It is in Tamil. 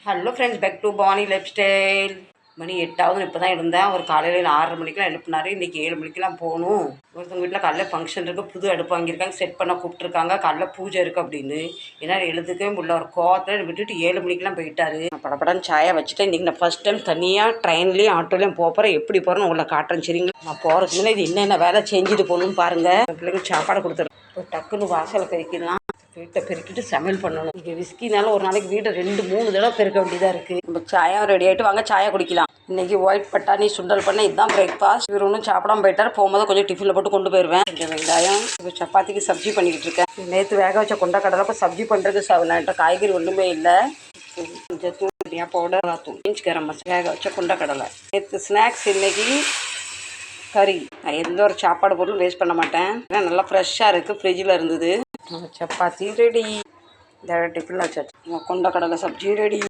Hello friends, back to Bhavani life style. மணி 8 இப்போ தான் இருந்தேன். ஒரு காலையில் 6:30 மணிக்கெலாம் எழுப்பினார். இன்றைக்கி 7 மணிக்கெலாம் போகணும். ஒருத்தவங்க வீட்டில் காலைல ஃபங்க்ஷன் இருக்குது, புது அடுப்பு வாங்கியிருக்காங்க, செட் பண்ண கூப்பிட்ருக்காங்க. காலைல பூஜை இருக்குது அப்படின்னு என்னால் எழுதுக்கவே முடியல. ஒரு கோவத்தில் விட்டுட்டு 7 மணிக்கெலாம் போயிட்டாரு. படப்படன்னு சாயை வச்சுட்டு இன்றைக்கி நான் ஃபஸ்ட் டைம் தனியாக ட்ரெயின்லேயும் ஆட்டோலையும் போகிறேன். எப்படி போகிறேன்னு உங்களை காட்டுறேன் சரிங்களா? நான் போகிறதுக்கு முன்னாடி இது என்னென்ன வேலை செஞ்சுட்டு போகணும்னு பாருங்கள். பிள்ளைங்க சாப்பாடு கொடுத்துருவேன். ஒரு டக்குன்னு வாசலை பெருக்கிடலாம். வீட்டை பெருக்கிட்டு சமையல் பண்ணணும். இங்கே விஸ்கினால ஒரு நாளைக்கு வீட்டை 2-3 தடவை பெருக்க வேண்டியதாக இருக்குது. நம்ம சாயம் ரெடி ஆகிட்டு வாங்க சாயா குடிக்கலாம். இன்றைக்கி ஒயிட் பட்டாணி சுண்டல் பண்ண இதுதான் பிரேக்ஃபாஸ்ட். இவர் ஒன்றும் சாப்பிடாம போயிட்டார். போகும்போது கொஞ்சம் டிஃபனில் போட்டு கொண்டு போயிடுவேன். கொஞ்சம் வெங்காயம் இப்போ சப்பாத்திக்கு சப்ஜி பண்ணிக்கிட்டு இருக்கேன். நேற்று வேக வச்ச கொண்டக்கடலை இப்போ சப்ஜி பண்ணுறதுக்கு நான் காய்கறி ஒன்றுமே இல்லை. கொஞ்சம் தூள் பவுடர் தூள் இன்ச் கரம் மசாலா வேக வச்ச கொண்டக்கடலை. நேற்று ஸ்நாக்ஸ் இன்னைக்கு கறி. நான் எந்த ஒரு சாப்பாடு பொருளும் வேஸ்ட் பண்ண மாட்டேன். ஏன்னா நல்லா ஃப்ரெஷ்ஷாக இருக்குது, ஃப்ரிட்ஜில் இருந்தது. சப்பாத்தி ரெடி. இந்த டிஃபனில் வச்சாச்சு. கொண்டக்கடலை சப்ஜி ரெடி.